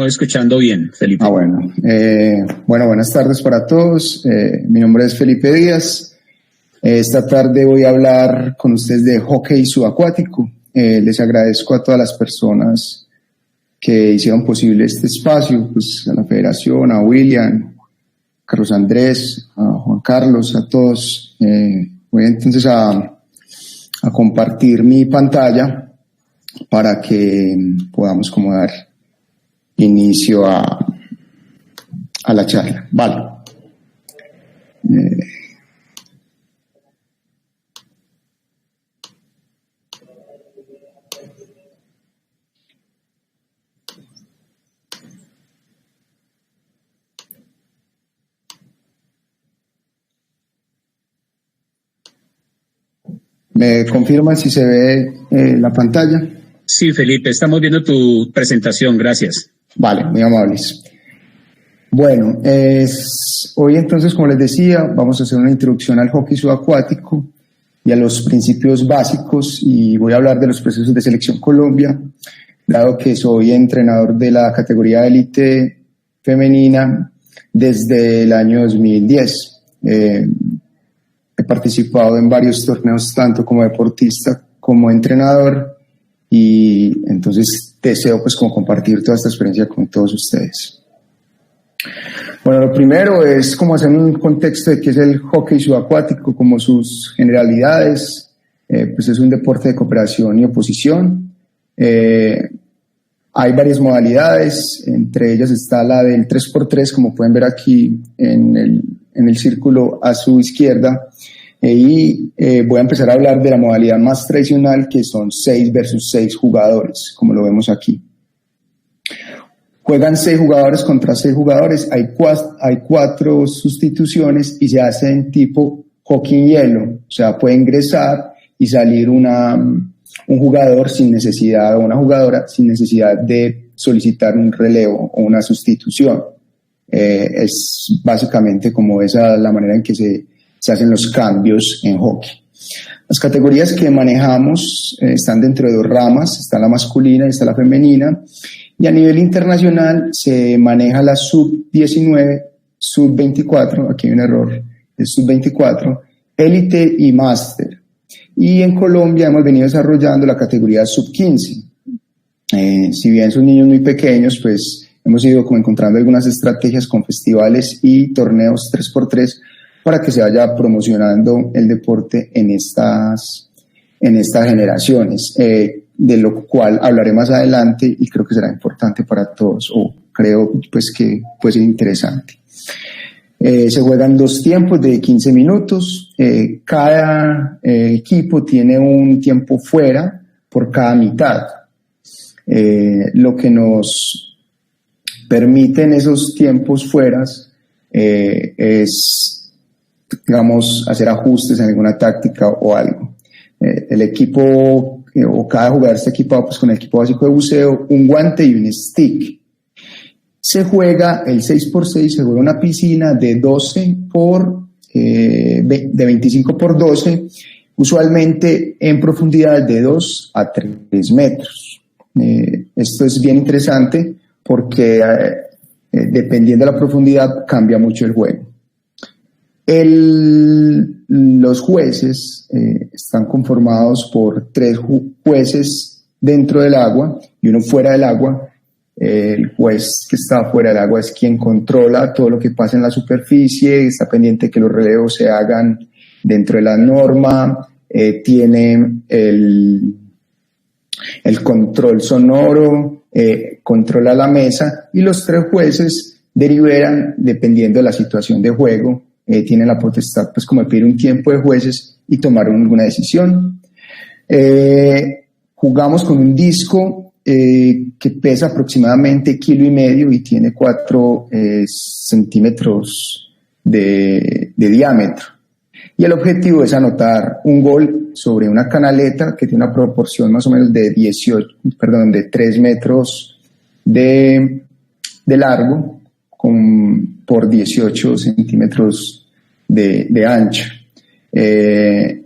estamos escuchando bien, Felipe. Bueno. Buenas tardes para todos. Mi nombre es Felipe Díaz. Esta tarde voy a hablar con ustedes de hockey subacuático. Les agradezco a todas las personas que hicieron posible este espacio, pues a la Federación, a William, a Carlos Andrés, a Juan Carlos, a todos. Voy entonces a compartir mi pantalla para que podamos como dar inicio a la charla. Vale. ¿Me confirman si se ve la pantalla? Sí, Felipe, estamos viendo tu presentación, gracias. Vale, muy amables. Bueno, hoy entonces, como les decía, vamos a hacer una introducción al hockey subacuático y a los principios básicos, y voy a hablar de los procesos de selección Colombia, dado que soy entrenador de la categoría élite femenina desde el año 2010. He participado en varios torneos, tanto como deportista como entrenador, y entonces deseo pues como compartir toda esta experiencia con todos ustedes. Bueno, lo primero es como hacer un contexto de qué es el hockey subacuático, como sus generalidades. Pues es un deporte de cooperación y oposición. Hay varias modalidades, entre ellas está la del 3x3, como pueden ver aquí en el círculo a su izquierda, y voy a empezar a hablar de la modalidad más tradicional, que son 6 versus 6 jugadores, como lo vemos aquí. Juegan 6 jugadores contra 6 jugadores, hay 4 sustituciones y se hace en tipo hockey en hielo, o sea, puede ingresar y salir un jugador sin necesidad, o una jugadora sin necesidad de solicitar un relevo o una sustitución. Es básicamente como esa la manera en que se hacen los cambios en hockey. Las categorías que manejamos están dentro de 2 ramas, está la masculina y está la femenina, y a nivel internacional se maneja la sub-19, sub-24, aquí hay un error, es sub-24, élite y máster. Y en Colombia hemos venido desarrollando la categoría sub-15. Si bien son niños muy pequeños, pues hemos ido como encontrando algunas estrategias con festivales y torneos 3x3 para que se vaya promocionando el deporte en estas generaciones, de lo cual hablaré más adelante y creo que será importante para todos, o creo pues que puede ser interesante. Se juegan 2 tiempos de 15 minutos, cada equipo tiene un tiempo fuera por cada mitad, lo que nos permite en esos tiempos fueras es, digamos, hacer ajustes en alguna táctica o algo. El equipo o cada jugador está equipado pues con el equipo básico de buceo, un guante y un stick. Se juega el 6x6, se juega una piscina de 25 por 12, usualmente en profundidad de 2 a 3 metros. Esto es bien interesante porque dependiendo de la profundidad cambia mucho el juego. Los jueces están conformados por 3 jueces dentro del agua y uno fuera del agua. El juez que está fuera del agua es quien controla todo lo que pasa en la superficie, está pendiente que los relevos se hagan dentro de la norma, tiene el control sonoro, controla la mesa, y los 3 jueces deliberan dependiendo de la situación de juego. Tienen la potestad pues como de pedir un tiempo de jueces y tomar alguna decisión. Jugamos con un disco que pesa aproximadamente 1,5 kilos y tiene 4 centímetros de diámetro. Y el objetivo es anotar un gol sobre una canaleta que tiene una proporción más o menos de 3 metros de largo por 18 centímetros de ancho.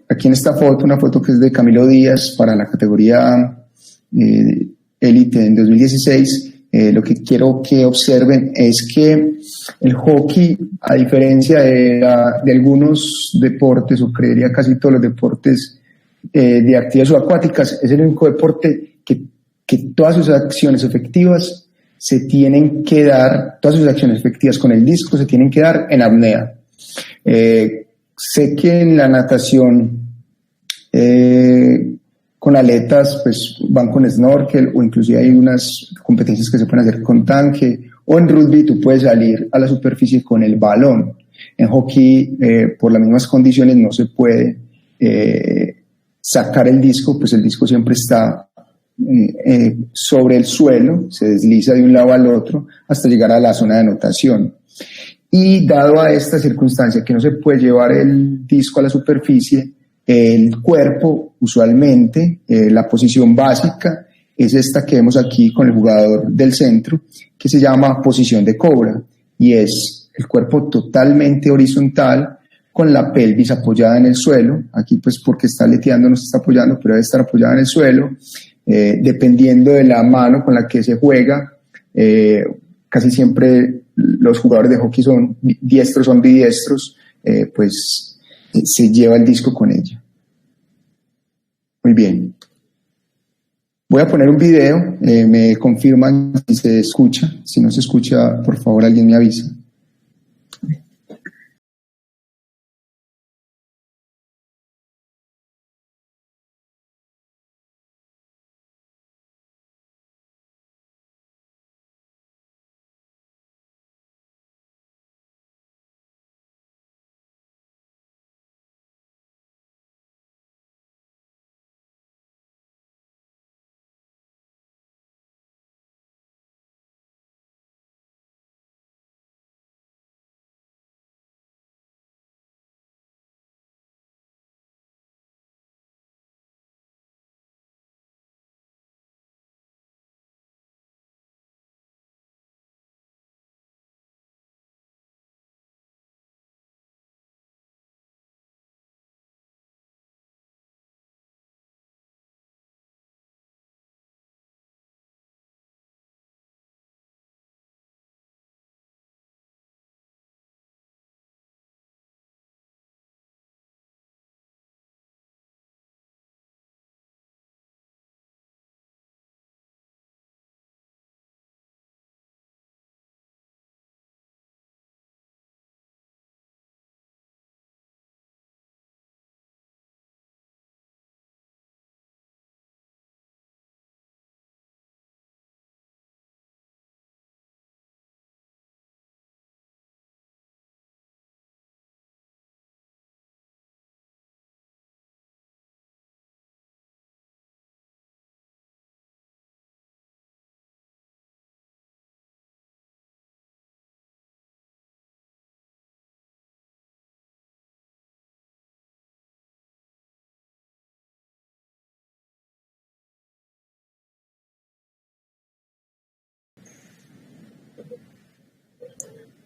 Aquí en esta foto, una foto que es de Camilo Díaz para la categoría élite en 2016, lo que quiero que observen es que el hockey, a diferencia de algunos deportes, o creería casi todos los deportes de actividades subacuáticas, es el único deporte que todas sus acciones efectivas se tienen que dar, todas sus acciones efectivas con el disco se tienen que dar en apnea. Sé que en la natación con aletas pues van con snorkel, o inclusive hay unas competencias que se pueden hacer con tanque, o en rugby tú puedes salir a la superficie con el balón. En hockey, por las mismas condiciones, no se puede sacar el disco, pues el disco siempre está sobre el suelo, se desliza de un lado al otro hasta llegar a la zona de anotación. Y dado a esta circunstancia que no se puede llevar el disco a la superficie, el cuerpo usualmente, la posición básica es esta que vemos aquí con el jugador del centro, que se llama posición de cobra, y es el cuerpo totalmente horizontal con la pelvis apoyada en el suelo. Aquí pues porque está leteando no se está apoyando, pero debe estar apoyada en el suelo. Dependiendo de la mano con la que se juega, casi siempre los jugadores de hockey son diestros o ambidiestros, pues se lleva el disco con ella. Muy bien. Voy a poner un video, me confirman si se escucha. Si no se escucha, por favor alguien me avisa.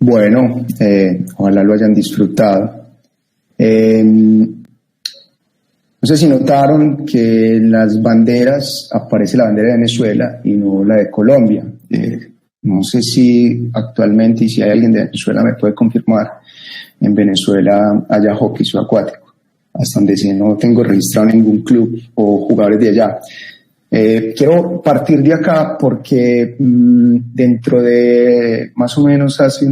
Bueno, ojalá lo hayan disfrutado. No sé si notaron que en las banderas aparece la bandera de Venezuela y no la de Colombia. No sé si actualmente, y si hay alguien de Venezuela me puede confirmar, en Venezuela haya hockey subacuático, hasta donde sí no tengo registrado ningún club o jugadores de allá. Quiero partir de acá porque dentro de más o menos hace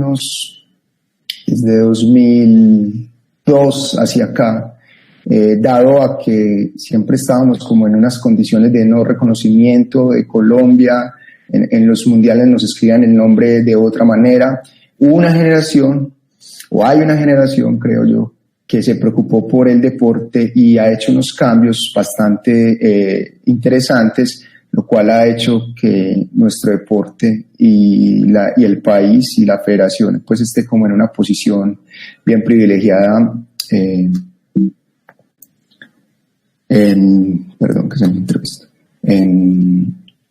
desde 2002 hacia acá, dado a que siempre estábamos como en unas condiciones de no reconocimiento de Colombia, en los mundiales nos escribían el nombre de otra manera, hubo una generación, o hay una generación creo yo, que se preocupó por el deporte y ha hecho unos cambios bastante interesantes, lo cual ha hecho que nuestro deporte y el país y la federación pues esté como en una posición bien privilegiada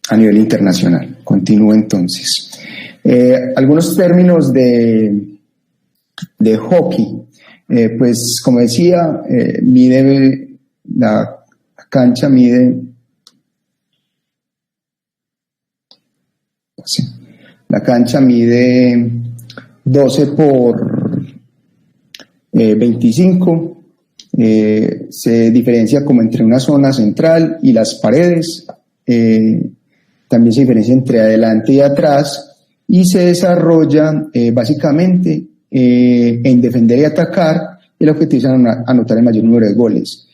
a nivel internacional. Continúo entonces. Algunos términos de hockey. Pues como decía, la cancha mide Sí. La cancha mide 12 por 25. Se diferencia como entre una zona central y las paredes. También se diferencia entre adelante y atrás, y se desarrolla básicamente en defender y atacar. El objetivo es anotar el mayor número de goles.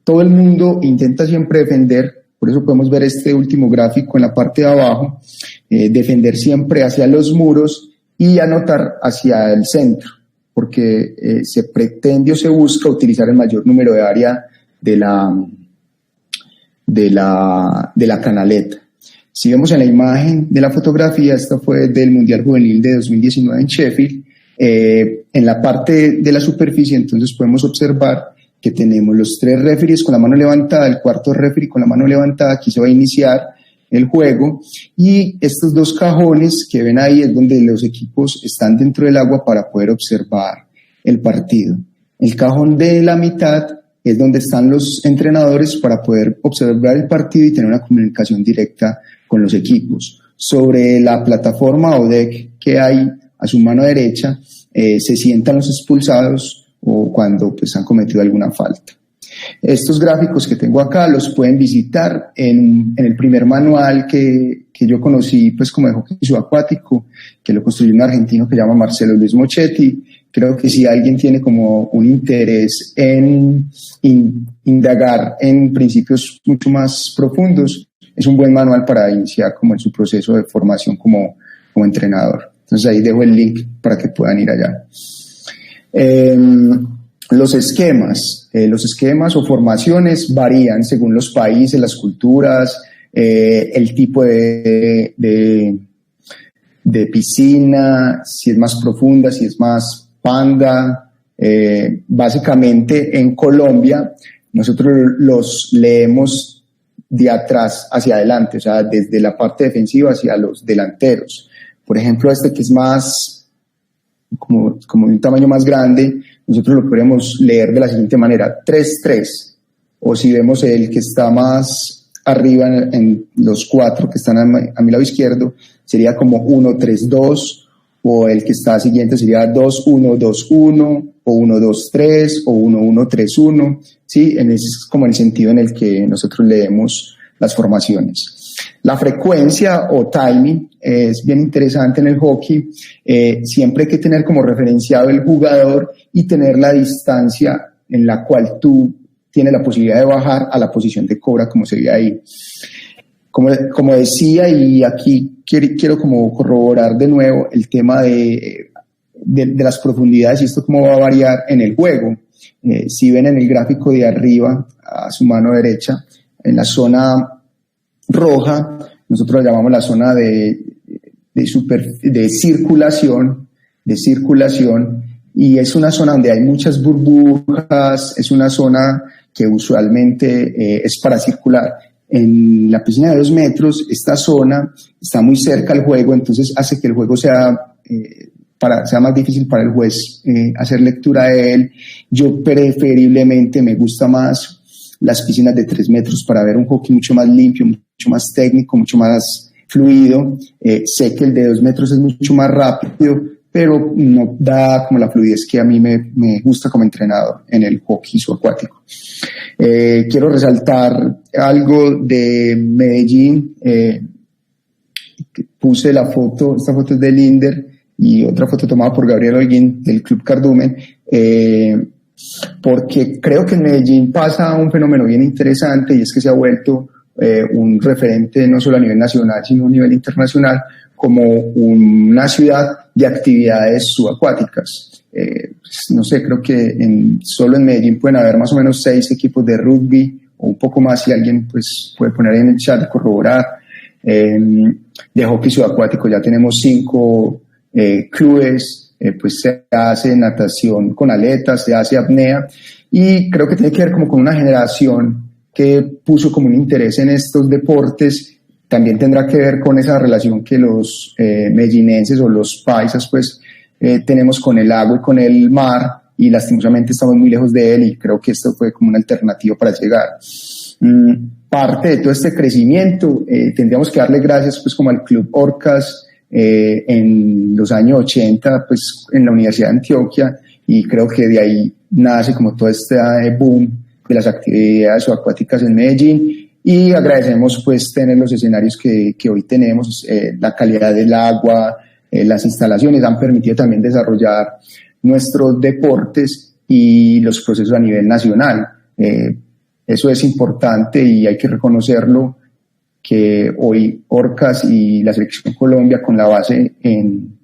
Todo el mundo intenta siempre defender, por eso podemos ver este último gráfico en la parte de abajo, defender siempre hacia los muros y anotar hacia el centro, porque se pretende o se busca utilizar el mayor número de área de la canaleta. Si vemos en la imagen de la fotografía, esta fue del Mundial Juvenil de 2019 en Sheffield, en la parte de la superficie entonces podemos observar que tenemos los 3 referees con la mano levantada, el cuarto referee con la mano levantada. Aquí se va a iniciar el juego, y estos 2 cajones que ven ahí es donde los equipos están dentro del agua para poder observar el partido. El cajón de la mitad es donde están los entrenadores para poder observar el partido y tener una comunicación directa con los equipos. Sobre la plataforma o deck que hay a su mano derecha, se sientan los expulsados o cuando pues han cometido alguna falta. Estos gráficos que tengo acá los pueden visitar en el primer manual que yo conocí pues como de hockey subacuático, que lo construyó un argentino que se llama Marcelo Luis Mochetti. Creo que si alguien tiene como un interés en indagar en principios mucho más profundos, es un buen manual para iniciar como en su proceso de formación como entrenador. Entonces ahí dejo el link para que puedan ir allá. Los esquemas o formaciones varían según los países, las culturas, el tipo de piscina, si es más profunda, si es más panda. Básicamente en Colombia nosotros los leemos de atrás hacia adelante, o sea, desde la parte defensiva hacia los delanteros. Por ejemplo, este que es más como de un tamaño más grande, nosotros lo podemos leer de la siguiente manera: 3-3, o si vemos el que está más arriba en los 4 que están a mi lado izquierdo, sería como 1-3-2, o el que está siguiente sería 2-1-2-1, o 1-2-3, o 1-1-3-1, ¿sí? Es como el sentido en el que nosotros leemos las formaciones. La frecuencia o timing es bien interesante en el hockey. Siempre hay que tener como referenciado el jugador y tener la distancia en la cual tú tienes la posibilidad de bajar a la posición de cobra, como se ve ahí. Como decía, y aquí quiero como corroborar de nuevo el tema de las profundidades y esto cómo va a variar en el juego. Si ven en el gráfico de arriba, a su mano derecha, en la zona roja, nosotros la llamamos la zona de circulación, y es una zona donde hay muchas burbujas, es una zona que usualmente es para circular. En la piscina de 2 metros, esta zona está muy cerca al juego, entonces hace que el juego sea más difícil para el juez hacer lectura de él. Yo preferiblemente me gusta más las piscinas de 3 metros para ver un hockey mucho más limpio, mucho más técnico, mucho más fluido. Sé que el de 2 metros es mucho más rápido, pero no da como la fluidez que a mí me gusta como entrenador en el hockey subacuático. Quiero resaltar algo de Medellín. Puse esta foto es de Linder y otra foto tomada por Gabriel Holguín del Club Cardumen, porque creo que en Medellín pasa un fenómeno bien interesante, y es que se ha vuelto un referente no solo a nivel nacional sino a nivel internacional como una ciudad de actividades subacuáticas. No sé, creo que solo en Medellín pueden haber más o menos 6 equipos de rugby o un poco más, si alguien pues puede poner ahí en el chat, corroborar. De hockey subacuático ya tenemos 5 clubes. Pues se hace natación con aletas, se hace apnea, y creo que tiene que ver como con una generación que puso como un interés en estos deportes. También tendrá que ver con esa relación que los medellinenses o los paisas pues tenemos con el agua y con el mar, y lastimosamente estamos muy lejos de él, y creo que esto fue como una alternativa para llegar. parte de todo este crecimiento, tendríamos que darle gracias pues como al Club Orcas en los años 80 pues en la Universidad de Antioquia, y creo que de ahí nace como todo este boom de las actividades acuáticas en Medellín, y agradecemos pues tener los escenarios que hoy tenemos, la calidad del agua, las instalaciones han permitido también desarrollar nuestros deportes y los procesos a nivel nacional. Eso es importante y hay que reconocerlo, que hoy Orcas y la Selección Colombia, con la base en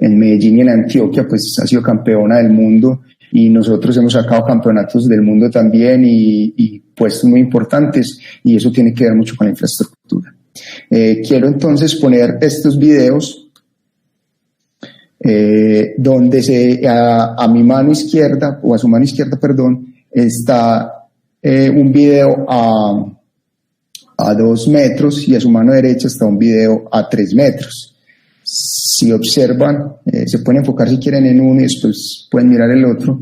Medellín y en Antioquia, pues ha sido campeona del mundo, y nosotros hemos sacado campeonatos del mundo también y puestos muy importantes, y eso tiene que ver mucho con la infraestructura. Quiero entonces poner estos videos donde a mi mano izquierda, o a su mano izquierda, perdón, está un video a 2 metros, y a su mano derecha está un video a 3 metros. Si observan, se pueden enfocar si quieren en uno y después pueden mirar el otro,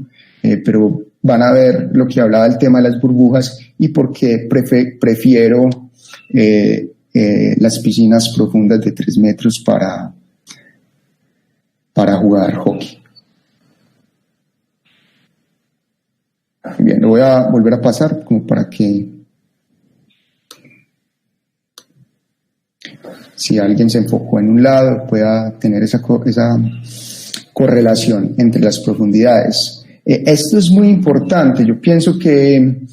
pero van a ver lo que hablaba del tema de las burbujas y por qué prefiero las piscinas profundas de 3 metros para jugar hockey. Bien, lo voy a volver a pasar como para que si alguien se enfocó en un lado pueda tener esa correlación entre las profundidades. Esto es muy importante. Yo pienso que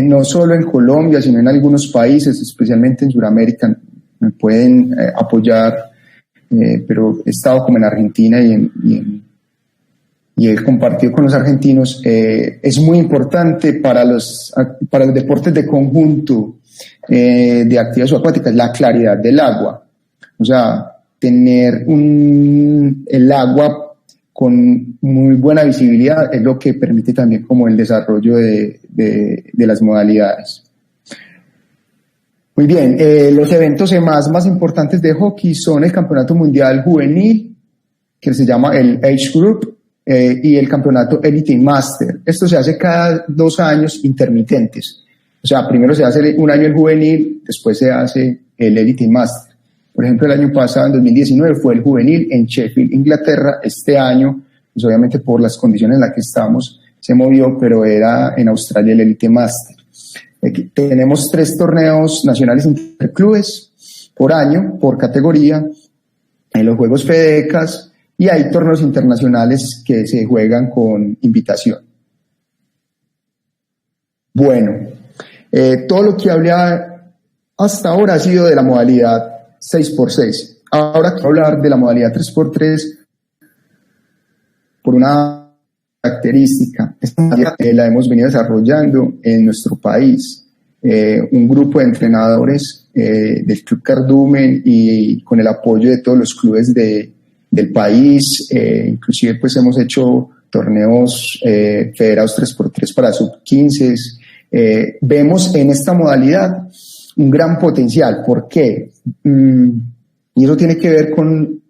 no solo en Colombia, sino en algunos países, especialmente en Sudamérica, me pueden apoyar, pero he estado como en Argentina y he compartido con los argentinos. Es muy importante para los deportes de conjunto, de actividades acuáticas, la claridad del agua. O sea, tener el agua con muy buena visibilidad es lo que permite también como el desarrollo de las modalidades. Muy bien, los eventos más importantes de hockey son el Campeonato Mundial Juvenil, que se llama el Age Group, y el Campeonato Elite Master. Esto se hace cada 2 años intermitentes. O sea, primero se hace un año el juvenil, después se hace el Elite Master. Por ejemplo, el año pasado, en 2019, fue el juvenil en Sheffield, Inglaterra. Este año, pues obviamente por las condiciones en las que estamos, se movió, pero era en Australia el Elite Master. Aquí tenemos 3 torneos nacionales interclubes por año, por categoría, en los Juegos FEDECAS, y hay torneos internacionales que se juegan con invitación. Bueno, todo lo que hablé hasta ahora ha sido de la modalidad 6x6. Ahora quiero hablar de la modalidad 3x3 por una característica. Esta modalidad la hemos venido desarrollando en nuestro país. Un grupo de entrenadores del Club Cardumen y con el apoyo de todos los clubes del país, inclusive pues hemos hecho torneos federados 3x3 para sub-15. Vemos en esta modalidad un gran potencial. ¿Por qué? Y eso tiene que ver con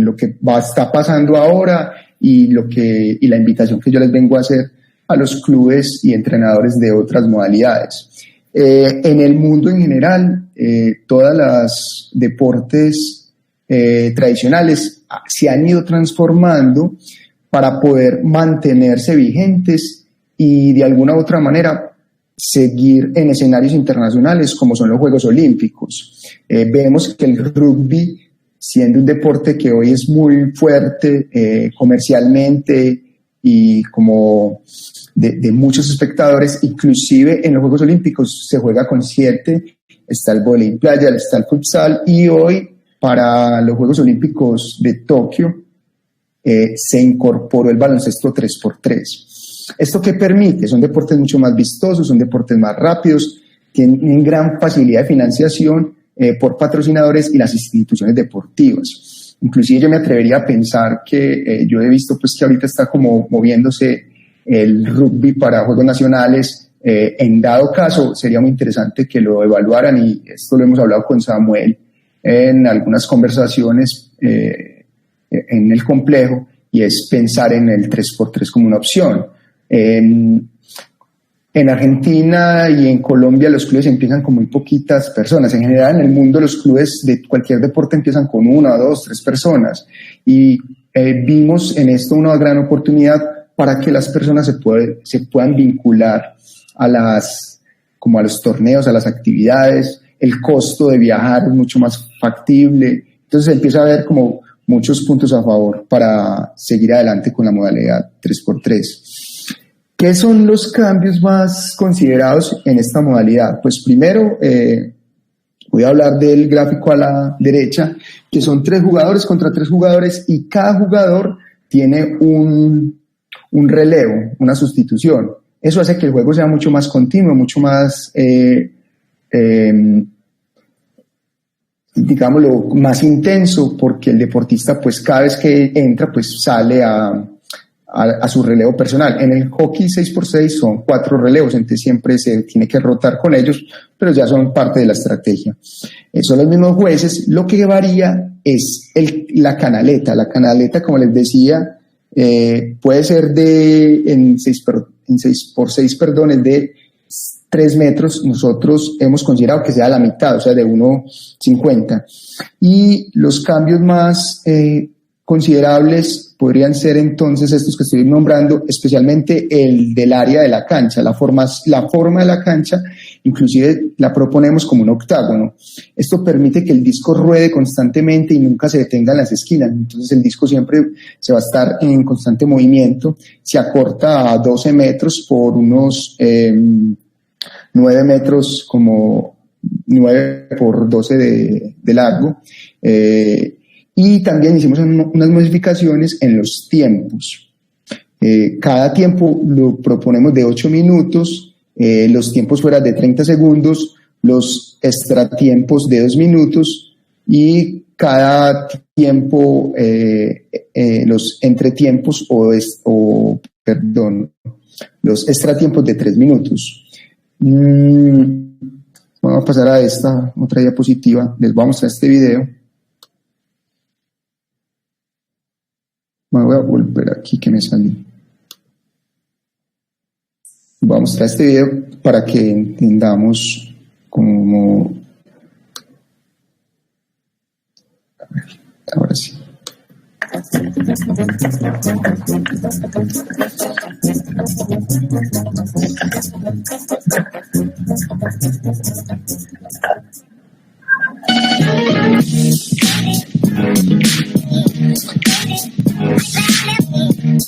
lo que está pasando ahora y la invitación que yo les vengo a hacer a los clubes y entrenadores de otras modalidades. En el mundo en general, todas las deportes tradicionales se han ido transformando para poder mantenerse vigentes y de alguna u otra manera seguir en escenarios internacionales como son los Juegos Olímpicos. Vemos que el rugby, siendo un deporte que hoy es muy fuerte comercialmente y como de muchos espectadores, inclusive en los Juegos Olímpicos se juega con 7, está el vóley playa, está el futsal, y hoy para los Juegos Olímpicos de Tokio se incorporó el baloncesto 3x3. ¿Esto qué permite? Son deportes mucho más vistosos, son deportes más rápidos, tienen gran facilidad de financiación por patrocinadores y las instituciones deportivas. Inclusive yo me atrevería a pensar que yo he visto pues que ahorita está como moviéndose el rugby para Juegos Nacionales. En dado caso sería muy interesante que lo evaluaran, y esto lo hemos hablado con Samuel en algunas conversaciones en el complejo, y es pensar en el 3x3 como una opción. En Argentina y en Colombia los clubes empiezan con muy poquitas personas. En general en el mundo los clubes de cualquier deporte empiezan con 1, 2, 3 personas. Y vimos en esto una gran oportunidad para que las personas se puedan vincular a los torneos, a las actividades. El costo de viajar es mucho más factible. Entonces empieza a haber como muchos puntos a favor para seguir adelante con la modalidad 3x3. ¿Qué son los cambios más considerados en esta modalidad? Pues primero, voy a hablar del gráfico a la derecha, que son 3 jugadores contra 3 jugadores y cada jugador tiene un relevo, una sustitución. Eso hace que el juego sea mucho más continuo, mucho más, digámoslo, más intenso, porque el deportista, pues cada vez que entra, pues sale a su relevo personal. En el hockey 6x6 son 4 relevos, entonces siempre se tiene que rotar con ellos, pero ya son parte de la estrategia. Son los mismos jueces, lo que varía es la canaleta. La canaleta, como les decía, puede ser en 6x6, perdón, es de 3 metros. Nosotros hemos considerado que sea la mitad, o sea, de 1.50. Y los cambios más considerables podrían ser entonces estos que estoy nombrando, especialmente el del área de la cancha, la forma de la cancha, inclusive la proponemos como un octágono. Esto permite que el disco ruede constantemente y nunca se detenga en las esquinas, entonces el disco siempre se va a estar en constante movimiento, se acorta a 12 metros por unos 9 metros, como 9 por 12 de largo, y también hicimos unas modificaciones en los tiempos. Cada tiempo lo proponemos de 8 minutos, los tiempos fuera de 30 segundos, los extratiempos de 2 minutos y cada tiempo, los entretiempos los extratiempos de 3 minutos. Vamos a pasar a esta otra diapositiva, les voy a mostrar este video. Me voy a volver aquí que me salí. Voy a mostrar este video para que entendamos cómo. A ver, ahora sí.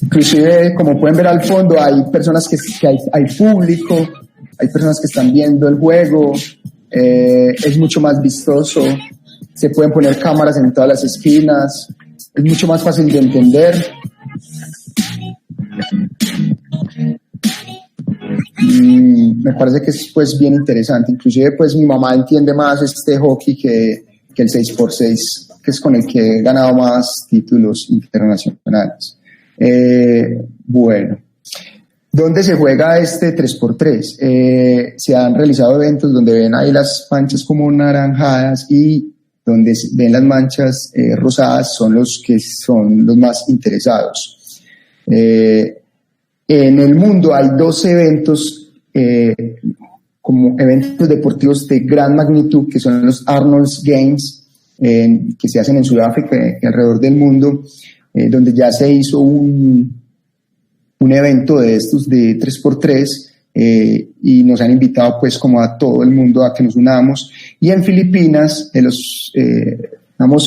Inclusive, como pueden ver al fondo, hay personas que hay público, hay personas que están viendo el juego, es mucho más vistoso, se pueden poner cámaras en todas las esquinas, es mucho más fácil de entender. Me parece que es pues bien interesante. Inclusive pues mi mamá entiende más este hockey que el 6x6, que es con el que he ganado más títulos internacionales. Bueno, ¿dónde se juega este 3x3? Se han realizado eventos donde ven ahí las manchas como naranjadas y donde ven las manchas rosadas son los que son los más interesados. En el mundo hay 2 eventos como eventos deportivos de gran magnitud, que son los Arnold's Games, que se hacen en Sudáfrica y alrededor del mundo, donde ya se hizo un evento de estos de 3x3, y nos han invitado pues como a todo el mundo a que nos unamos. Y en Filipinas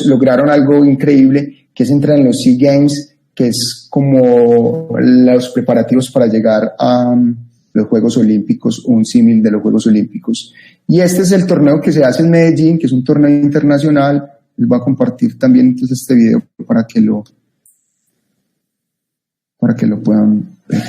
lograron algo increíble, que es entrar en los SEA Games, que es como los preparativos para llegar a los Juegos Olímpicos, un símil de los Juegos Olímpicos. Y este es el torneo que se hace en Medellín, que es un torneo internacional. Les voy a compartir también entonces este video para que lo puedan ver.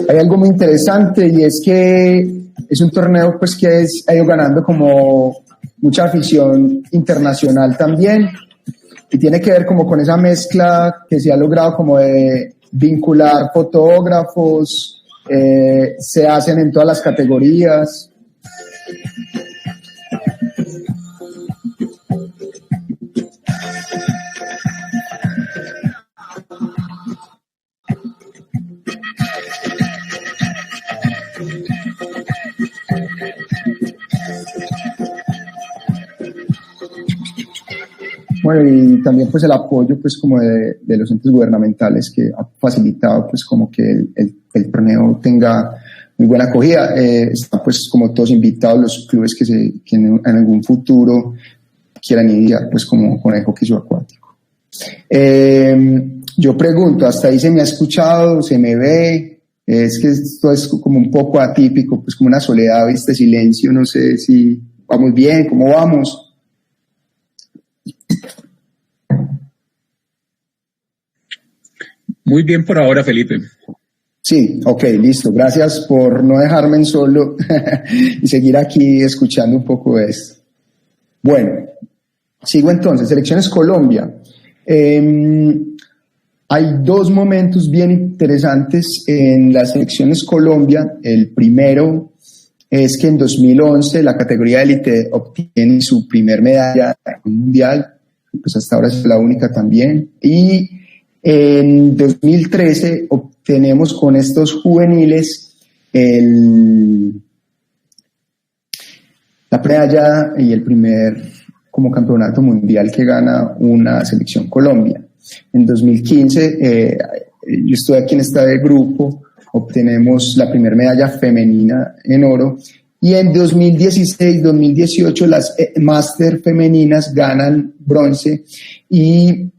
Hay algo muy interesante y es que es un torneo pues que ha ido ganando como mucha afición internacional también. y tiene que ver como con esa mezcla que se ha logrado como de vincular fotógrafos, se hacen en todas las categorías. Bueno, y también pues el apoyo pues como de los entes gubernamentales que ha facilitado pues como que el torneo tenga muy buena acogida. Están pues como todos invitados los clubes que en algún futuro quieran iniciar pues como con el hockey subacuático. Yo pregunto, ¿hasta ahí se me ha escuchado? ¿Se me ve? Es que esto es como un poco atípico, pues como una soledad, este silencio, no sé si vamos bien, ¿cómo vamos? Muy bien por ahora, Felipe. Sí, ok, listo. Gracias por no dejarme en solo y seguir aquí escuchando un poco de esto. Bueno, sigo entonces. Selecciones Colombia. Hay dos momentos bien interesantes en las Selecciones Colombia. El primero es que en 2011 la categoría élite obtiene su primer medalla mundial, pues hasta ahora es la única también, y en 2013 obtenemos con estos juveniles la medalla y el primer como campeonato mundial que gana una selección Colombia. En 2015, yo estoy aquí en este grupo, obtenemos la primera medalla femenina en oro, y en 2016-2018 las máster femeninas ganan bronce y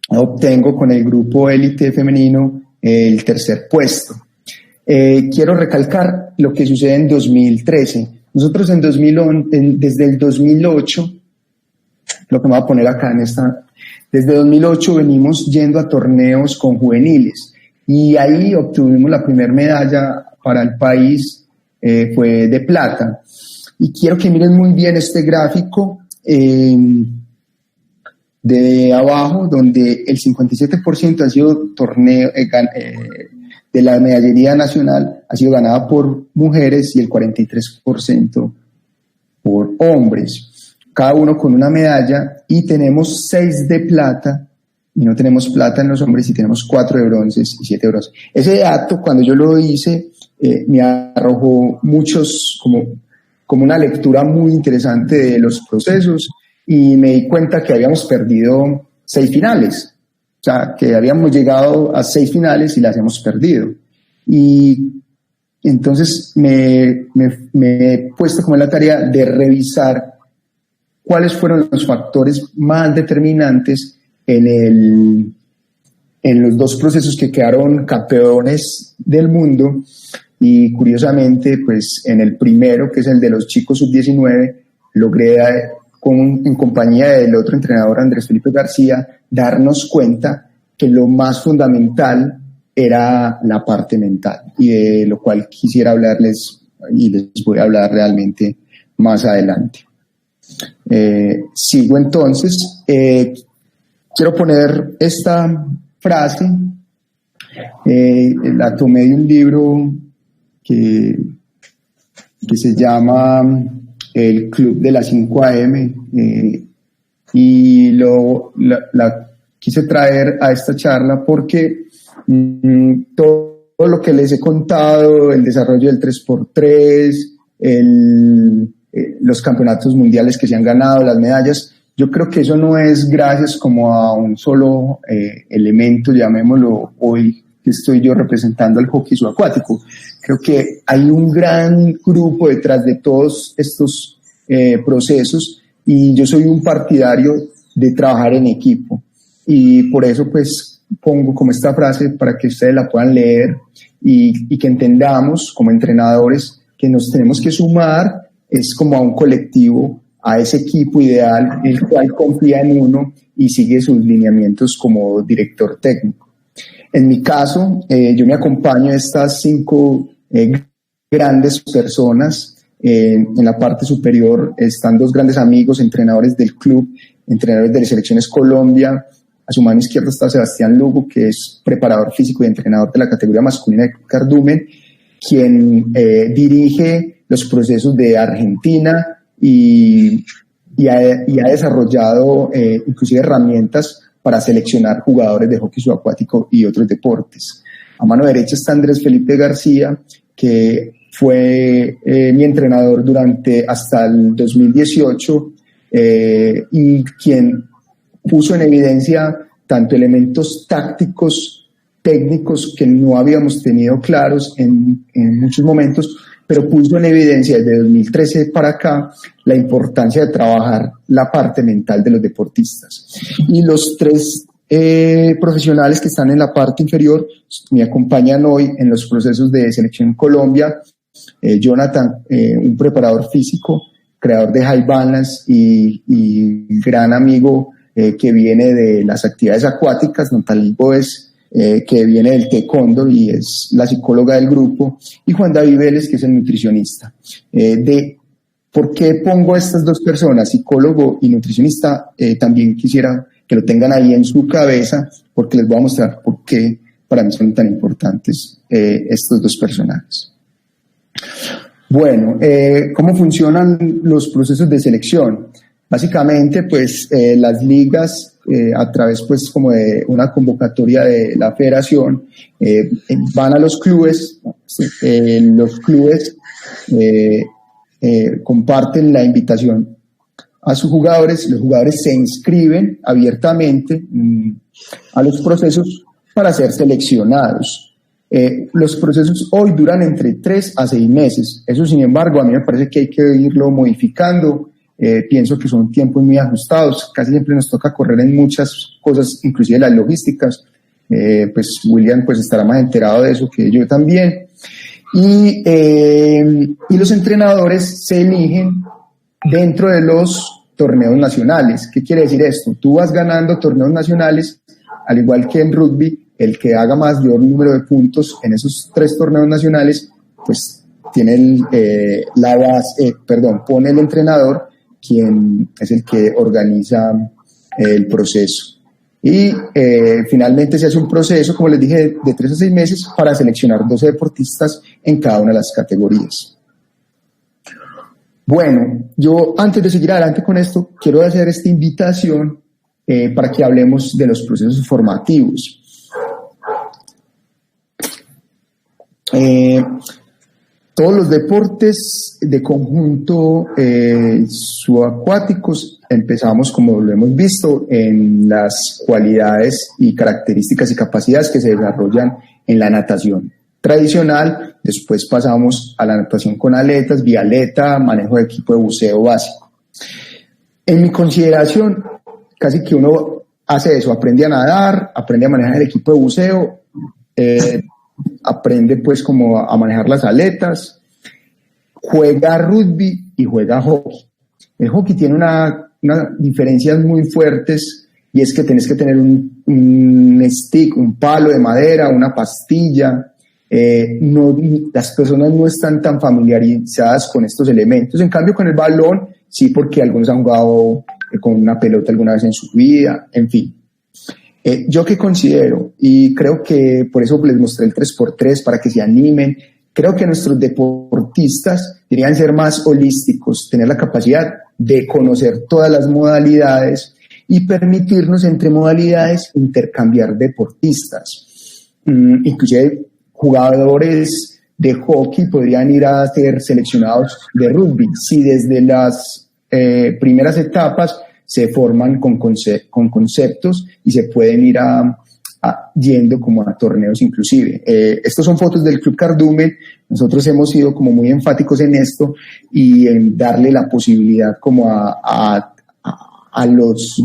obtengo con el grupo élite femenino el tercer puesto. Quiero recalcar lo que sucede en 2013. Nosotros desde el 2008, lo que me voy a poner acá desde 2008 venimos yendo a torneos con juveniles y ahí obtuvimos la primera medalla para el país, fue de plata. Y quiero que miren muy bien este gráfico de abajo, donde el 57% ha sido torneo de la medallería nacional ha sido ganada por mujeres y el 43% por hombres, cada uno con una medalla, y tenemos 6 de plata y no tenemos plata en los hombres, y tenemos 4 de bronces y 7 de bronce. Ese dato, cuando yo lo hice, me arrojó muchos, como una lectura muy interesante de los procesos, y me di cuenta que habíamos perdido 6 finales, o sea, que habíamos llegado a 6 finales y las hemos perdido. Y entonces me he puesto como en la tarea de revisar cuáles fueron los factores más determinantes en los 2 procesos que quedaron campeones del mundo. Y curiosamente, pues en el primero, que es el de los chicos sub-19, logré en compañía del otro entrenador, Andrés Felipe García, darnos cuenta que lo más fundamental era la parte mental, y de lo cual quisiera hablarles, y les voy a hablar realmente más adelante. Sigo entonces. Quiero poner esta frase, la tomé de un libro que se llama El Club de las 5 AM, y la quise traer a esta charla porque todo lo que les he contado, el desarrollo del 3x3, los campeonatos mundiales que se han ganado, las medallas, yo creo que eso no es gracias como a un solo elemento, llamémoslo hoy, que estoy yo representando al hockey subacuático. Creo que hay un gran grupo detrás de todos estos procesos, y yo soy un partidario de trabajar en equipo, y por eso pues pongo como esta frase para que ustedes la puedan leer y que entendamos como entrenadores que nos tenemos que sumar, es como a un colectivo, a ese equipo ideal, el cual confía en uno y sigue sus lineamientos como director técnico. En mi caso, yo me acompaño a estas 5 grandes personas. En la parte superior están 2 grandes amigos, entrenadores del club, entrenadores de las selecciones Colombia. A su mano izquierda está Sebastián Lugo, que es preparador físico y entrenador de la categoría masculina de Cardumen, quien dirige los procesos de Argentina y ha desarrollado inclusive herramientas para seleccionar jugadores de hockey subacuático y otros deportes. A mano derecha está Andrés Felipe García, que fue mi entrenador hasta el 2018 y quien puso en evidencia tanto elementos tácticos, técnicos que no habíamos tenido claros en muchos momentos, pero puso en evidencia desde 2013 para acá la importancia de trabajar la parte mental de los deportistas. Y los tres profesionales que están en la parte inferior me acompañan hoy en los procesos de selección Colombia. Jonathan, un preparador físico, creador de High Balance y gran amigo que viene de las actividades acuáticas. Natalie Boes, que viene del taekwondo y es la psicóloga del grupo, y Juan David Vélez, que es el nutricionista. ¿Por qué pongo a estas dos personas, psicólogo y nutricionista? También quisiera que lo tengan ahí en su cabeza, porque les voy a mostrar por qué para mí son tan importantes estos dos personajes. Bueno, ¿cómo funcionan los procesos de selección? Básicamente, pues, las ligas, a través, pues, como de una convocatoria de la federación, van a los clubes, los clubes comparten la invitación a sus jugadores, los jugadores se inscriben abiertamente a los procesos para ser seleccionados. Los procesos hoy duran entre 3 a 6 meses. Eso, sin embargo, a mí me parece que hay que irlo modificando. Pienso que son tiempos muy ajustados. Casi siempre nos toca correr en muchas cosas, inclusive las logísticas. Pues William pues estará más enterado de eso que yo también. Y los entrenadores se eligen dentro de los torneos nacionales. ¿Qué quiere decir esto? Tú vas ganando torneos nacionales, al igual que en rugby. El que haga mayor número de puntos en esos 3 torneos nacionales, pues tiene pone el entrenador, quien es el que organiza el proceso. Y finalmente se hace un proceso, como les dije, de 3 a 6 meses para seleccionar 12 deportistas en cada una de las categorías. Bueno, yo antes de seguir adelante con esto, quiero hacer esta invitación para que hablemos de los procesos formativos. Todos los deportes de conjunto subacuáticos empezamos, como lo hemos visto, en las cualidades y características y capacidades que se desarrollan en la natación tradicional. Después pasamos a la natación con aletas, bialeta, manejo de equipo de buceo básico. En mi consideración, casi que uno hace eso, aprende a nadar, aprende a manejar el equipo de buceo, aprende pues como a manejar las aletas, juega rugby y juega hockey. El hockey tiene unas diferencias muy fuertes, y es que tenés que tener un stick, un palo de madera, una pastilla. Las personas no están tan familiarizadas con estos elementos. En cambio, con el balón, sí, porque algunos han jugado con una pelota alguna vez en su vida, en fin. Yo que considero, y creo que por eso les mostré el 3x3 para que se animen, creo que nuestros deportistas deberían ser más holísticos, tener la capacidad de conocer todas las modalidades y permitirnos entre modalidades intercambiar deportistas. Inclusive jugadores de hockey podrían ir a ser seleccionados de rugby, si desde las primeras etapas se forman con conceptos y se pueden ir yendo como a torneos inclusive. Estos son fotos del Club Cardumen. Nosotros hemos sido como muy enfáticos en esto y en darle la posibilidad como a los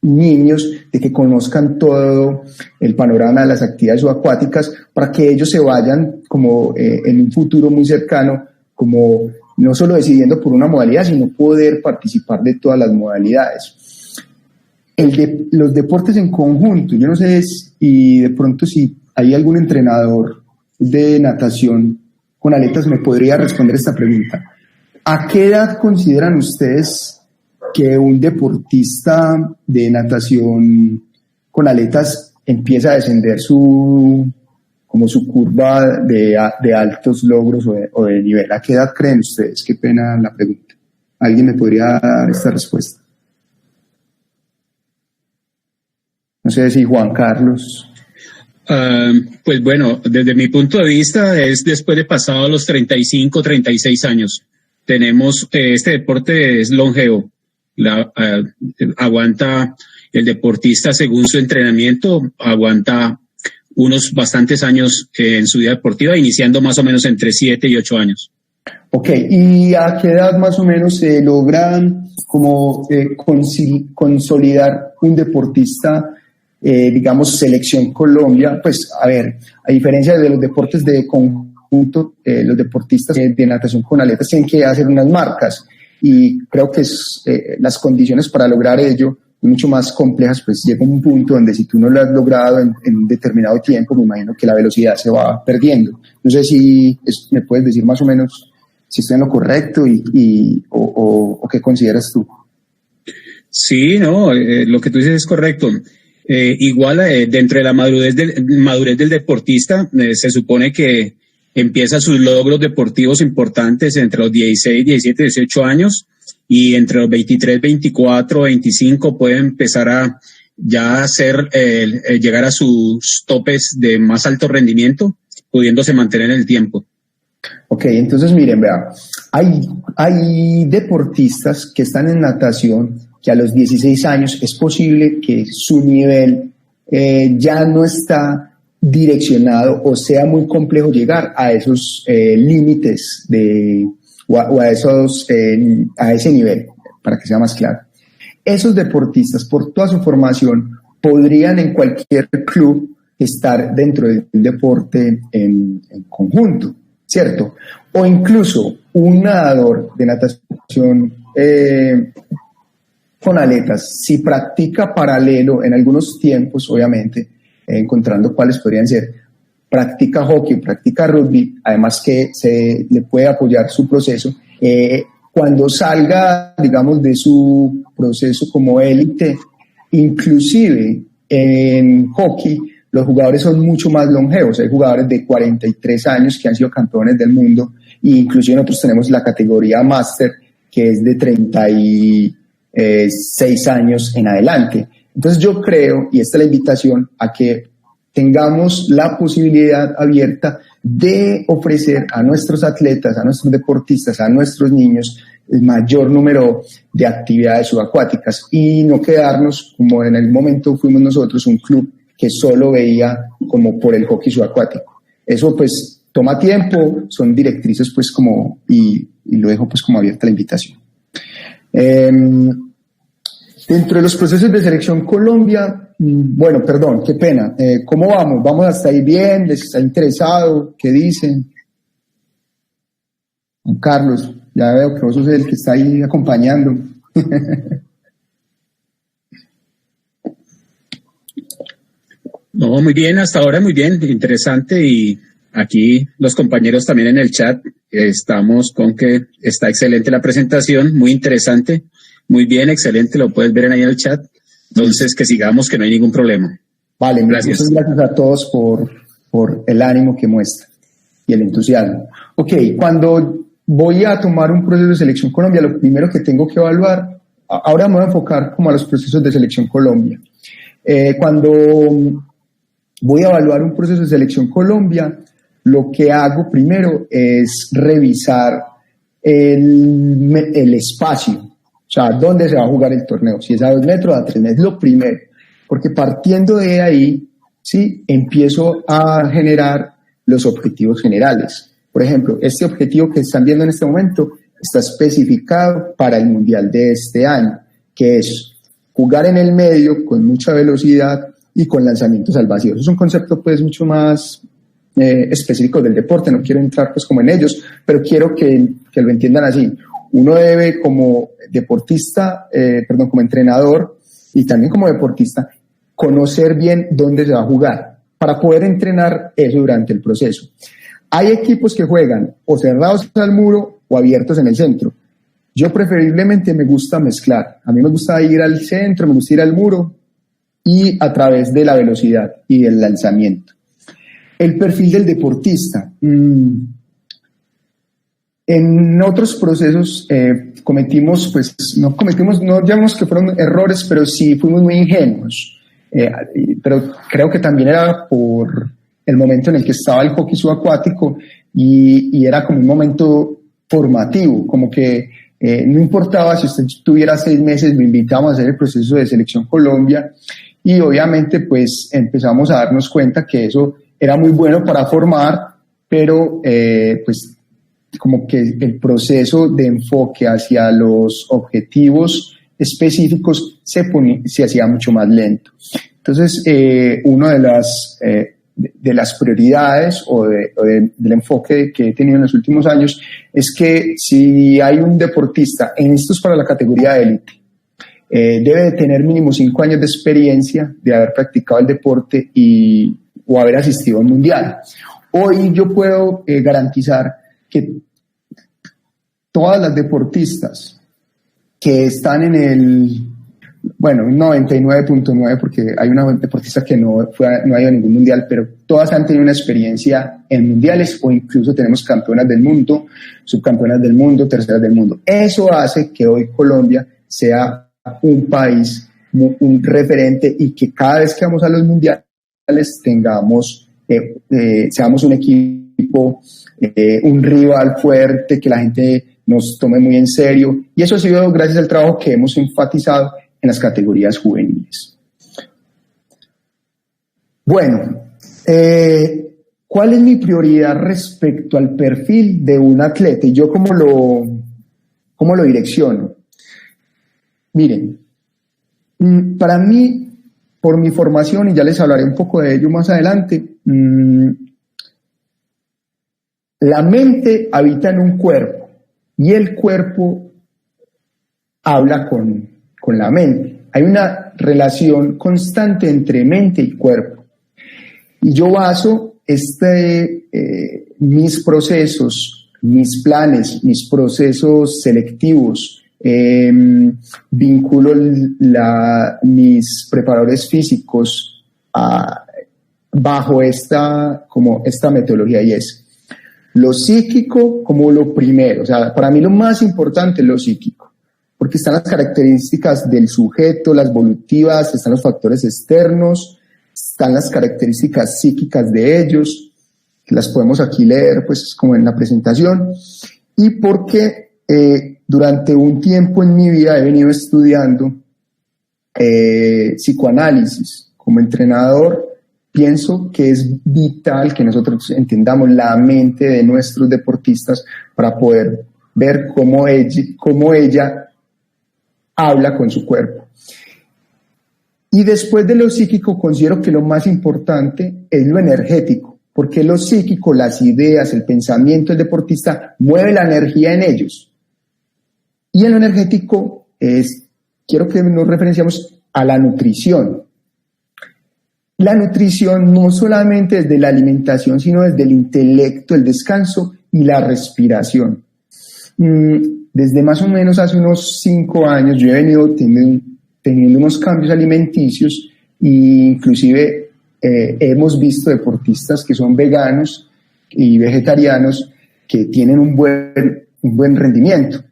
niños de que conozcan todo el panorama de las actividades subacuáticas, para que ellos se vayan como en un futuro muy cercano, como no solo decidiendo por una modalidad, sino poder participar de todas las modalidades. Los deportes en conjunto, yo no sé y de pronto si hay algún entrenador de natación con aletas me podría responder esta pregunta. ¿A qué edad consideran ustedes que un deportista de natación con aletas empieza a descender su curva de altos logros o de nivel. ¿A qué edad creen ustedes? Qué pena la pregunta. ¿Alguien me podría dar esta respuesta? No sé si Juan Carlos. Pues bueno, desde mi punto de vista es después de pasados los 35, 36 años. Tenemos, este deporte es longevo. Aguanta el deportista según su entrenamiento, aguanta unos bastantes años en su vida deportiva, iniciando más o menos entre 7 y 8 años. Ok, ¿y a qué edad más o menos se logran consolidar un deportista, digamos, selección Colombia? Pues, a ver, a diferencia de los deportes de conjunto, los deportistas de natación con aletas tienen que hacer unas marcas y creo que las condiciones para lograr ello mucho más complejas, pues llega un punto donde si tú no lo has logrado en determinado tiempo, me imagino que la velocidad se va perdiendo. No sé si me puedes decir más o menos si estoy en lo correcto o qué consideras tú. Sí, no, lo que tú dices es correcto. Igual dentro de la madurez del deportista, se supone que empieza sus logros deportivos importantes entre los 16, 17, 18 años, y entre los 23, 24, 25 puede empezar a ya llegar a sus topes de más alto rendimiento, pudiéndose mantener en el tiempo. Ok, entonces miren, vean, hay deportistas que están en natación que a los 16 años es posible que su nivel ya no está direccionado o sea muy complejo llegar a esos límites o a ese nivel, para que sea más claro. Esos deportistas, por toda su formación, podrían en cualquier club estar dentro del deporte en conjunto, ¿cierto? O incluso un nadador de natación con aletas, si practica paralelo en algunos tiempos, obviamente, encontrando cuáles podrían ser, practica hockey, practica rugby, además que se le puede apoyar su proceso. Cuando salga, digamos, de su proceso como élite, inclusive en hockey, los jugadores son mucho más longevos. Hay jugadores de 43 años que han sido campeones del mundo, e inclusive nosotros tenemos la categoría máster, que es de 36 años en adelante. Entonces yo creo, y esta es la invitación, a que tengamos la posibilidad abierta de ofrecer a nuestros atletas, a nuestros deportistas, a nuestros niños el mayor número de actividades subacuáticas y no quedarnos como en el momento fuimos nosotros, un club que solo veía como por el hockey subacuático. Eso pues toma tiempo, son directrices pues como, y lo dejo pues como abierta la invitación. Dentro de los procesos de selección Colombia, bueno, perdón, qué pena. ¿Cómo vamos? ¿Vamos hasta ahí bien? ¿Les está interesado? ¿Qué dicen? Juan Carlos, ya veo que vos sos el que está ahí acompañando. No, muy bien, hasta ahora muy bien, interesante, y aquí los compañeros también en el chat estamos con que está excelente la presentación, muy interesante. Muy bien, excelente, lo puedes ver ahí en el chat. Entonces, que sigamos, que no hay ningún problema. Vale, gracias. Muchas gracias a todos por el ánimo que muestran y el entusiasmo. Ok, cuando voy a tomar un proceso de selección Colombia, lo primero que tengo que evaluar, ahora me voy a enfocar como a los procesos de selección Colombia. Cuando voy a evaluar un proceso de selección Colombia, lo que hago primero es revisar el espacio. O sea, ¿dónde se va a jugar el torneo? Si es a 2 metros, a 3 metros, lo primero. Porque partiendo de ahí, ¿sí? Empiezo a generar los objetivos generales. Por ejemplo, este objetivo que están viendo en este momento está especificado para el Mundial de este año, que es jugar en el medio con mucha velocidad y con lanzamientos al vacío. Eso es un concepto pues mucho más específico del deporte, no quiero entrar pues como en ellos, pero quiero que lo entiendan así. Uno debe como deportista, como entrenador y también como deportista, conocer bien dónde se va a jugar para poder entrenar eso durante el proceso. Hay equipos que juegan o cerrados al muro o abiertos en el centro. Yo preferiblemente me gusta mezclar. A mí me gusta ir al centro, me gusta ir al muro y a través de la velocidad y del lanzamiento. El perfil del deportista. En otros procesos no llamamos que fueron errores, pero sí fuimos muy ingenuos. Pero creo que también era por el momento en el que estaba el hockey subacuático y era como un momento formativo, como que no importaba si usted tuviera 6 meses, lo invitamos a hacer el proceso de Selección Colombia y obviamente pues empezamos a darnos cuenta que eso era muy bueno para formar, pero pues como que el proceso de enfoque hacia los objetivos específicos se hacía mucho más lento. Entonces, una de las prioridades del enfoque que he tenido en los últimos años es que si hay un deportista, en esto es para la categoría de élite, debe de tener mínimo 5 años de experiencia de haber practicado el deporte o haber asistido a un mundial. Hoy yo puedo garantizar que todas las deportistas que están en el, bueno, 99.9 porque hay una deportista que no ha ido a ningún mundial, pero todas han tenido una experiencia en mundiales o incluso tenemos campeonas del mundo, subcampeonas del mundo, terceras del mundo. Eso hace que hoy Colombia sea un país, un referente y que cada vez que vamos a los mundiales seamos un equipo, un rival fuerte, que la gente nos tome muy en serio, y eso ha sido gracias al trabajo que hemos enfatizado en las categorías juveniles. Bueno, ¿cuál es mi prioridad respecto al perfil de un atleta? Y yo cómo lo direcciono. Miren, para mí, por mi formación, y ya les hablaré un poco de ello más adelante, la mente habita en un cuerpo y el cuerpo habla con la mente. Hay una relación constante entre mente y cuerpo. Y yo baso mis procesos, mis planes, mis procesos selectivos, vinculo mis preparadores físicos bajo esta metodología, y es lo psíquico como lo primero. O sea, para mí lo más importante es lo psíquico, porque están las características del sujeto, las evolutivas, están los factores externos, están las características psíquicas de ellos, que las podemos aquí leer, pues como en la presentación, y porque durante un tiempo en mi vida he venido estudiando psicoanálisis. Como entrenador, pienso que es vital que nosotros entendamos la mente de nuestros deportistas para poder ver cómo ella habla con su cuerpo. Y después de lo psíquico, considero que lo más importante es lo energético, porque lo psíquico, las ideas, el pensamiento del deportista mueve la energía en ellos. Y en lo energético quiero que nos referenciamos a la nutrición. La nutrición no solamente desde la alimentación, sino desde el intelecto, el descanso y la respiración. Desde más o menos hace unos 5 años yo he venido teniendo unos cambios alimenticios e inclusive hemos visto deportistas que son veganos y vegetarianos que tienen un buen rendimiento.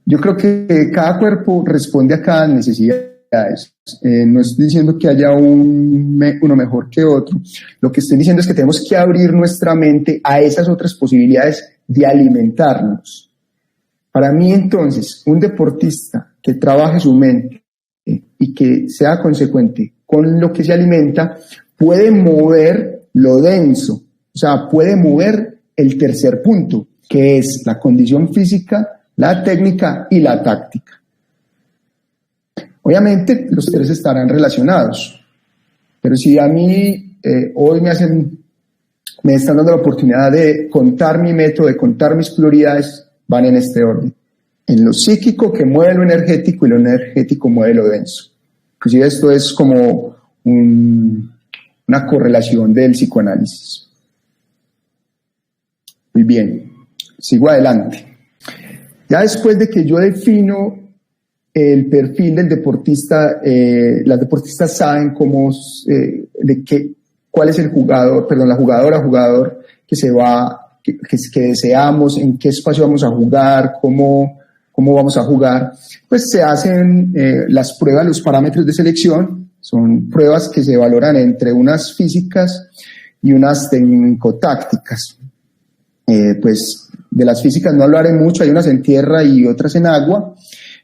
Yo creo que cada cuerpo responde a cada necesidad. No estoy diciendo que haya uno mejor que otro. Lo que estoy diciendo es que tenemos que abrir nuestra mente a esas otras posibilidades de alimentarnos. Para mí, entonces, un deportista que trabaje su mente y que sea consecuente con lo que se alimenta puede mover lo denso, o sea, puede mover el tercer punto, que es la condición física, la técnica y la táctica. Obviamente los tres estarán relacionados, pero si a mí hoy me están dando la oportunidad de contar mi método, de contar mis prioridades, van en este orden. En lo psíquico, que mueve lo energético, y lo energético mueve lo denso. Inclusive esto es como una correlación del psicoanálisis. Muy bien, sigo adelante. Ya después de que yo defino el perfil del deportista, las deportistas saben cómo, cuál es el jugador, perdón, la jugador que se va, que deseamos, en qué espacio vamos a jugar, cómo vamos a jugar. Pues se hacen las pruebas, los parámetros de selección, son pruebas que se valoran entre unas físicas y unas técnico-tácticas. Pues de las físicas no hablaré mucho, hay unas en tierra y otras en agua.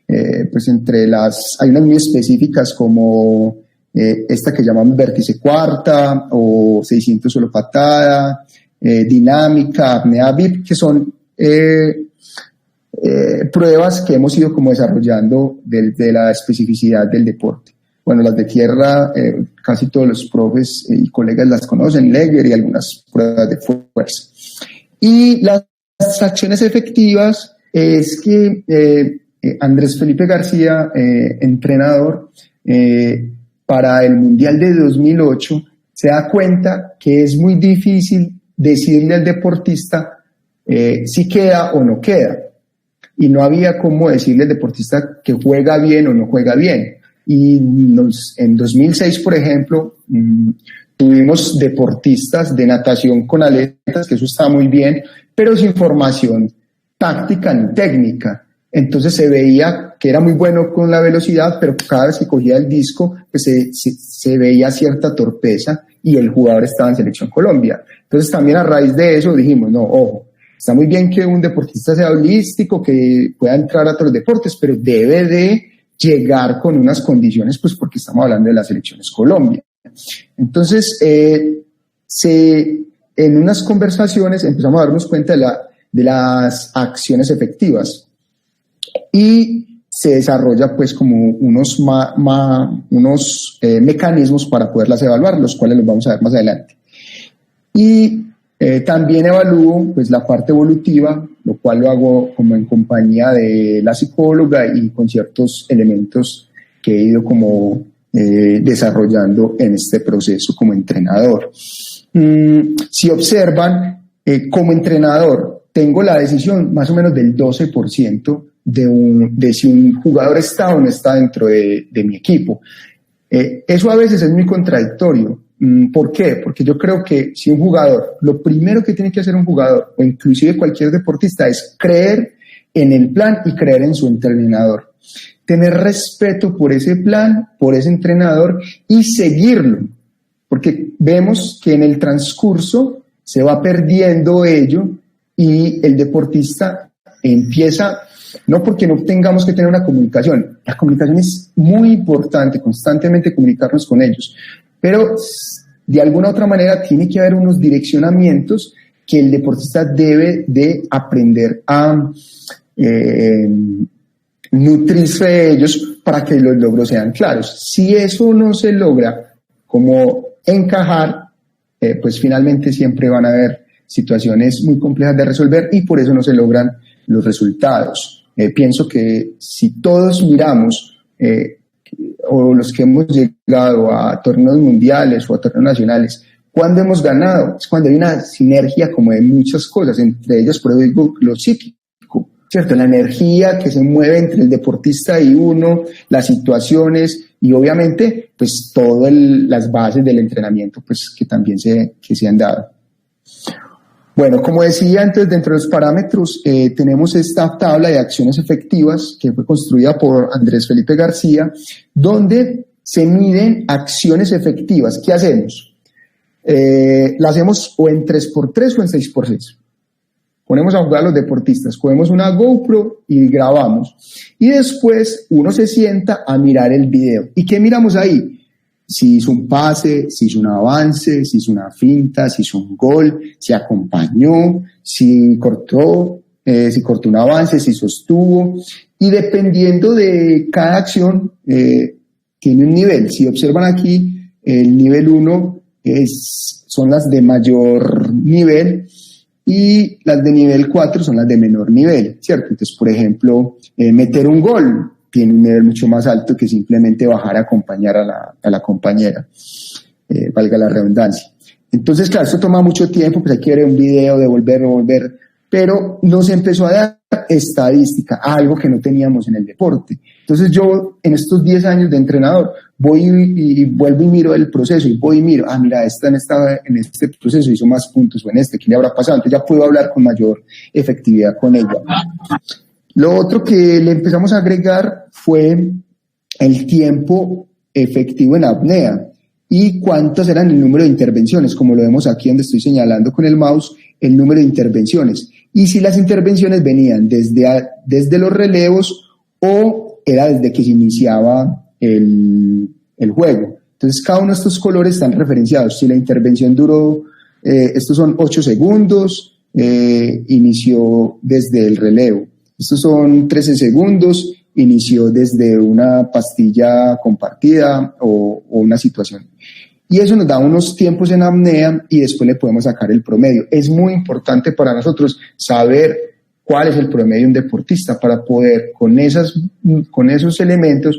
Pues hay unas muy específicas como esta que llaman vértice cuarta o 600 solo patada, dinámica, apnea VIP, que son pruebas que hemos ido como desarrollando de la especificidad del deporte. Bueno, las de tierra, casi todos los profes y colegas las conocen, Leger y algunas pruebas de fuerza. Y las acciones efectivas es que Andrés Felipe García, entrenador, para el Mundial de 2008, se da cuenta que es muy difícil decirle al deportista si queda o no queda. Y no había cómo decirle al deportista que juega bien o no juega bien. Y en 2006, por ejemplo, tuvimos deportistas de natación con aletas, que eso está muy bien, pero sin formación táctica ni técnica. Entonces se veía que era muy bueno con la velocidad, pero cada vez que cogía el disco, pues se veía cierta torpeza y el jugador estaba en Selección Colombia. Entonces también a raíz de eso dijimos, no, ojo, está muy bien que un deportista sea holístico, que pueda entrar a otros deportes, pero debe de llegar con unas condiciones, pues porque estamos hablando de las Selecciones Colombia. Entonces, en unas conversaciones empezamos a darnos cuenta de las acciones efectivas y se desarrolla pues como unos mecanismos para poderlas evaluar, los cuales los vamos a ver más adelante. Y también evalúo pues la parte evolutiva, lo cual lo hago como en compañía de la psicóloga y con ciertos elementos que he ido como desarrollando en este proceso como entrenador. Si observan, como entrenador tengo la decisión más o menos del 12% de si un jugador está o no está dentro de mi equipo. Eso a veces es muy contradictorio. ¿Por qué? Porque yo creo que si un jugador, lo primero que tiene que hacer un jugador, o inclusive cualquier deportista, es creer en el plan y creer en su entrenador. Tener respeto por ese plan, por ese entrenador y seguirlo. Porque vemos que en el transcurso se va perdiendo ello y el deportista empieza, no porque no tengamos que tener una comunicación, la comunicación es muy importante, constantemente comunicarnos con ellos, pero de alguna otra manera tiene que haber unos direccionamientos que el deportista debe de aprender a nutrirse de ellos para que los logros sean claros. Si eso no se logra como encajar, pues finalmente siempre van a haber situaciones muy complejas de resolver y por eso no se logran los resultados. Pienso que si todos miramos o los que hemos llegado a torneos mundiales o a torneos nacionales, ¿cuándo hemos ganado? Es cuando hay una sinergia como de muchas cosas, entre ellas, por ejemplo, lo psíquico, ¿cierto? La energía que se mueve entre el deportista y uno, las situaciones y obviamente, pues todas las bases del entrenamiento, pues que también se han dado. Bueno, como decía antes, dentro de los parámetros tenemos esta tabla de acciones efectivas que fue construida por Andrés Felipe García, donde se miden acciones efectivas. ¿Qué hacemos? La hacemos o en 3x3 o en 6x6. Ponemos a jugar a los deportistas, cogemos una GoPro y grabamos. Y después uno se sienta a mirar el video. ¿Y qué miramos ahí? Si hizo un pase, si hizo un avance, si hizo una finta, si hizo un gol, si acompañó, si cortó un avance, si sostuvo. Y dependiendo de cada acción, tiene un nivel. Si observan aquí, el nivel 1 son las de mayor nivel y las de nivel 4 son las de menor nivel, ¿cierto? Entonces, por ejemplo, meter un gol tiene un nivel mucho más alto que simplemente bajar a acompañar a la compañera, valga la redundancia. Entonces, claro, esto toma mucho tiempo, pues hay que ver un video, devolver, pero nos empezó a dar estadística, algo que no teníamos en el deporte. Entonces yo en estos 10 años de entrenador voy y vuelvo y miro el proceso y voy y miro, mira, esta en este proceso hizo más puntos o en este, ¿qué le habrá pasado? Entonces ya puedo hablar con mayor efectividad con ella. Lo otro que le empezamos a agregar fue el tiempo efectivo en apnea y cuántas eran el número de intervenciones, como lo vemos aquí donde estoy señalando con el mouse, el número de intervenciones. Y si las intervenciones venían desde los relevos o era desde que se iniciaba el juego. Entonces cada uno de estos colores están referenciados. Si la intervención duró, estos son 8 segundos, inició desde el relevo. Estos son 13 segundos, inició desde una pastilla compartida o una situación. Y eso nos da unos tiempos en apnea y después le podemos sacar el promedio. Es muy importante para nosotros saber cuál es el promedio de un deportista para poder con esos elementos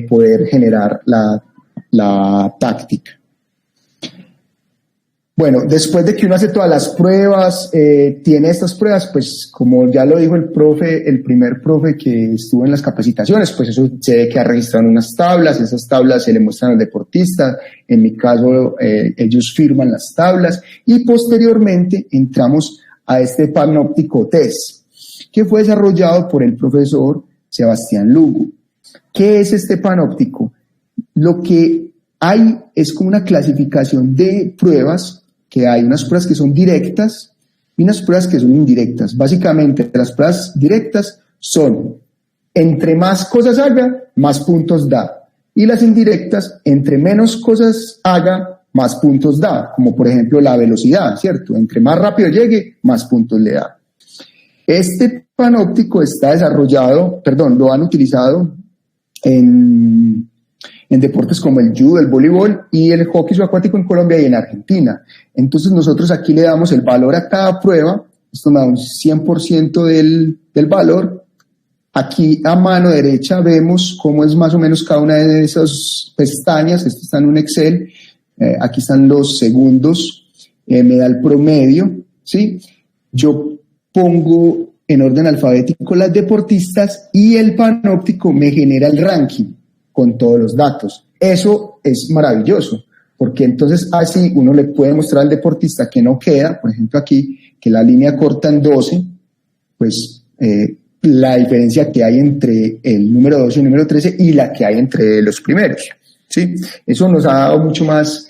poder generar la táctica. Bueno, después de que uno hace todas las pruebas, tiene estas pruebas, pues como ya lo dijo el primer profe que estuvo en las capacitaciones, pues eso se ve que ha registrado unas tablas, esas tablas se le muestran al deportista, en mi caso ellos firman las tablas y posteriormente entramos a este panóptico test, que fue desarrollado por el profesor Sebastián Lugo. ¿Qué es este panóptico? Lo que hay es como una clasificación de pruebas, que hay unas pruebas que son directas y unas pruebas que son indirectas. Básicamente, las pruebas directas son, entre más cosas haga, más puntos da. Y las indirectas, entre menos cosas haga, más puntos da. Como por ejemplo la velocidad, ¿cierto? Entre más rápido llegue, más puntos le da. Este panóptico está desarrollado, lo han utilizado en deportes como el judo, el voleibol y el hockey subacuático en Colombia y en Argentina. Entonces nosotros aquí le damos el valor a cada prueba, esto me da un 100% del valor. Aquí a mano derecha vemos cómo es más o menos cada una de esas pestañas, esto está en un Excel, aquí están los segundos, me da el promedio, ¿sí? Yo pongo en orden alfabético las deportistas y el panóptico me genera el ranking con todos los datos. Eso es maravilloso, porque entonces así uno le puede mostrar al deportista que no queda, por ejemplo aquí, que la línea corta en 12, pues la diferencia que hay entre el número 12 y el número 13 y la que hay entre los primeros, ¿sí? Eso nos ha dado mucho más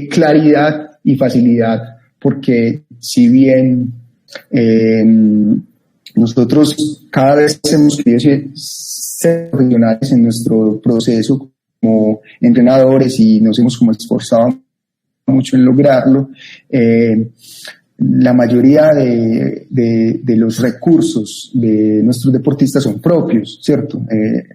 claridad y facilidad, porque si bien nosotros cada vez hemos querido ser profesionales en nuestro proceso como entrenadores y nos hemos como esforzado mucho en lograrlo, la mayoría de los recursos de nuestros deportistas son propios, ¿cierto?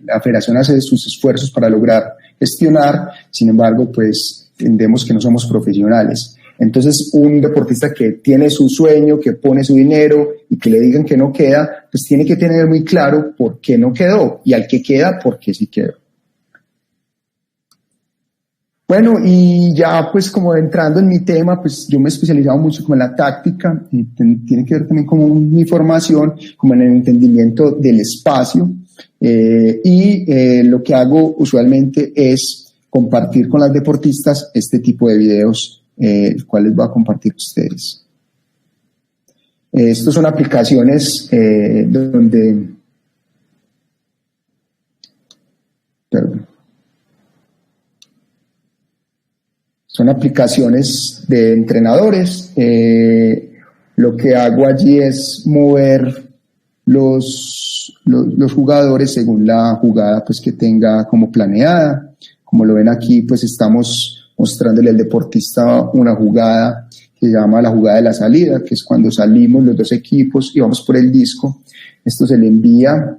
La federación hace sus esfuerzos para lograr gestionar, sin embargo, pues entendemos que no somos profesionales. Entonces, un deportista que tiene su sueño, que pone su dinero y que le digan que no queda, pues tiene que tener muy claro por qué no quedó y al que queda, por qué sí quedó. Bueno, y ya pues como entrando en mi tema, pues yo me he especializado mucho como en la táctica, y tiene que ver también con mi formación, como en el entendimiento del espacio, y lo que hago usualmente es compartir con las deportistas este tipo de videos, el cual les voy a compartir a ustedes. Estos son aplicaciones donde... Perdón. Son aplicaciones de entrenadores. Lo que hago allí es mover los jugadores según la jugada pues, que tenga como planeada. Como lo ven aquí, pues estamos mostrándole al deportista una jugada que se llama la jugada de la salida, que es cuando salimos los dos equipos y vamos por el disco. Esto se le envía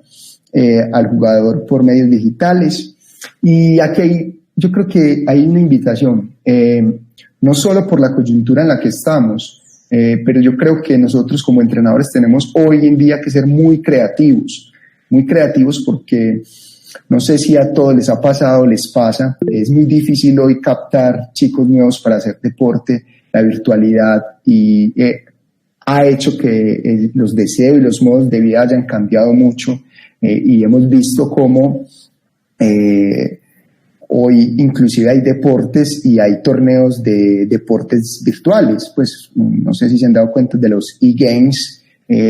al jugador por medios digitales. Y aquí yo creo que hay una invitación, no solo por la coyuntura en la que estamos, pero yo creo que nosotros como entrenadores tenemos hoy en día que ser muy creativos porque no sé si a todos les ha pasado, les pasa, es muy difícil hoy captar chicos nuevos para hacer deporte, la virtualidad y ha hecho que los deseos y los modos de vida hayan cambiado mucho, y hemos visto cómo hoy inclusive hay deportes y hay torneos de deportes virtuales. Pues no sé si se han dado cuenta de los e-games,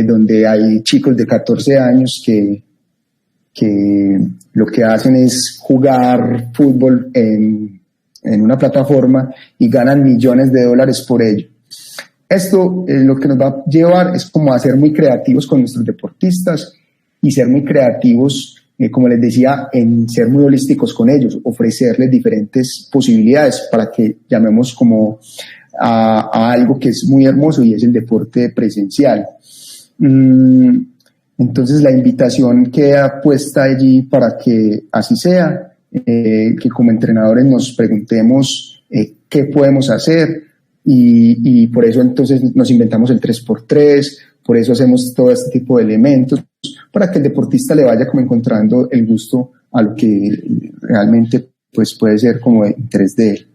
donde hay chicos de 14 años que lo que hacen es jugar fútbol en una plataforma y ganan millones de dólares por ello. Esto lo que nos va a llevar es como a ser muy creativos con nuestros deportistas y ser muy creativos, como les decía, en ser muy holísticos con ellos, ofrecerles diferentes posibilidades para que llamemos como a algo que es muy hermoso, y es el deporte presencial. Entonces la invitación queda puesta allí para que así sea, que como entrenadores nos preguntemos qué podemos hacer, y por eso entonces nos inventamos el 3x3, por eso hacemos todo este tipo de elementos, para que el deportista le vaya como encontrando el gusto a lo que realmente pues puede ser como de interés de él.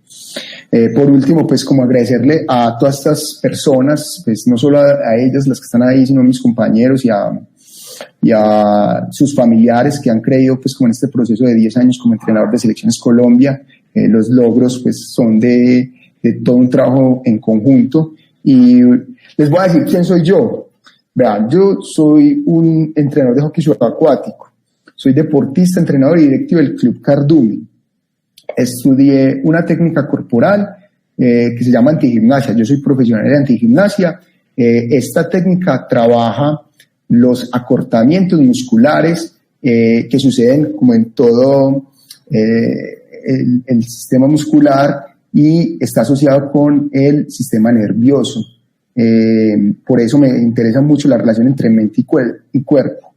Por último, pues como agradecerle a todas estas personas, pues no solo a ellas las que están ahí, sino a mis compañeros y a sus familiares que han creído pues como en este proceso de 10 años como entrenador de Selecciones Colombia. Los logros pues son de todo un trabajo en conjunto, y les voy a decir quién soy yo. Vean, yo soy un entrenador de hockey subacuático, soy deportista, entrenador y directivo del Club Cardumen. Estudié una técnica corporal que se llama antigimnasia. Yo soy profesional de antigimnasia. Esta técnica trabaja los acortamientos musculares que suceden como en todo el sistema muscular, y está asociado con el sistema nervioso. Por eso me interesa mucho la relación entre mente y cuerpo.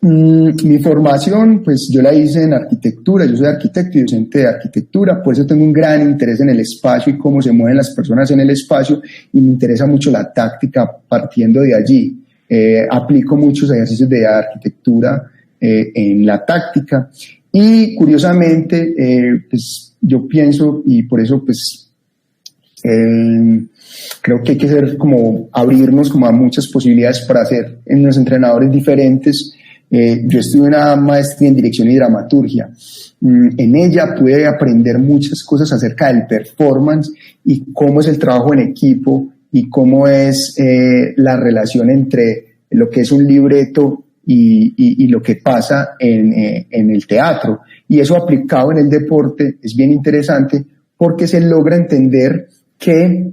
Mi formación, pues yo la hice en arquitectura. Yo soy arquitecto y docente de arquitectura, por eso tengo un gran interés en el espacio y cómo se mueven las personas en el espacio, y me interesa mucho la táctica partiendo de allí. Aplico muchos ejercicios de arquitectura en la táctica, y curiosamente pues yo pienso, y por eso pues creo que hay que ser como abrirnos como a muchas posibilidades para hacer en los entrenadores diferentes. Yo estudié una maestría en dirección y dramaturgia. En ella pude aprender muchas cosas acerca del performance y cómo es el trabajo en equipo, y cómo es la relación entre lo que es un libreto y lo que pasa en el teatro. Y eso aplicado en el deporte es bien interesante, porque se logra entender que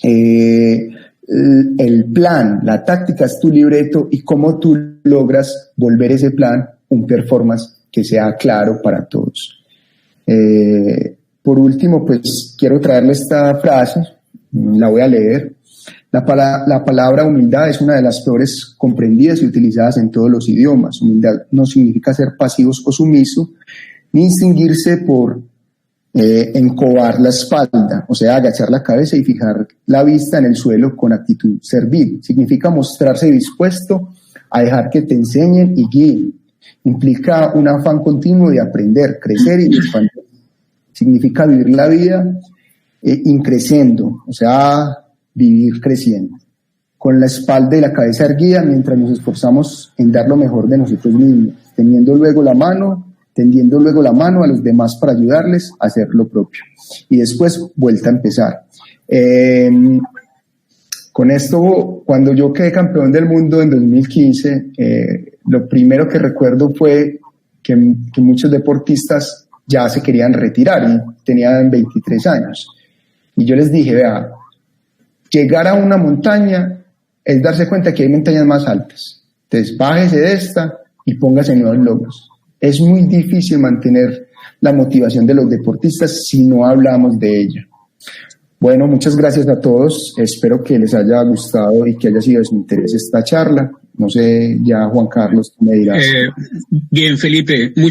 el plan, la táctica es tu libreto, y cómo tú logras volver ese plan un performance que sea claro para todos. Por último, pues quiero traerle esta frase, la voy a leer. La palabra humildad es una de las peores comprendidas y utilizadas en todos los idiomas. Humildad no significa ser pasivos o sumisos, ni distinguirse por encobar la espalda, o sea, agachar la cabeza y fijar la vista en el suelo con actitud servil. Significa mostrarse dispuesto a dejar que te enseñen y guíen. Implica un afán continuo de aprender, crecer y expandir. Significa vivir la vida increciendo, o sea, vivir creciendo, con la espalda y la cabeza erguida mientras nos esforzamos en dar lo mejor de nosotros mismos, tendiendo luego la mano a los demás para ayudarles a hacer lo propio. Y después, vuelta a empezar. Con esto, cuando yo quedé campeón del mundo en 2015, lo primero que recuerdo fue que muchos deportistas ya se querían retirar y tenían 23 años. Y yo les dije, vea, llegar a una montaña es darse cuenta que hay montañas más altas. Entonces, bájese de esta y póngase nuevos logros. Es muy difícil mantener la motivación de los deportistas si no hablamos de ella. Bueno, muchas gracias a todos. Espero que les haya gustado y que haya sido de su interés esta charla. No sé, ya Juan Carlos, tú me dirás. Bien, Felipe, muchas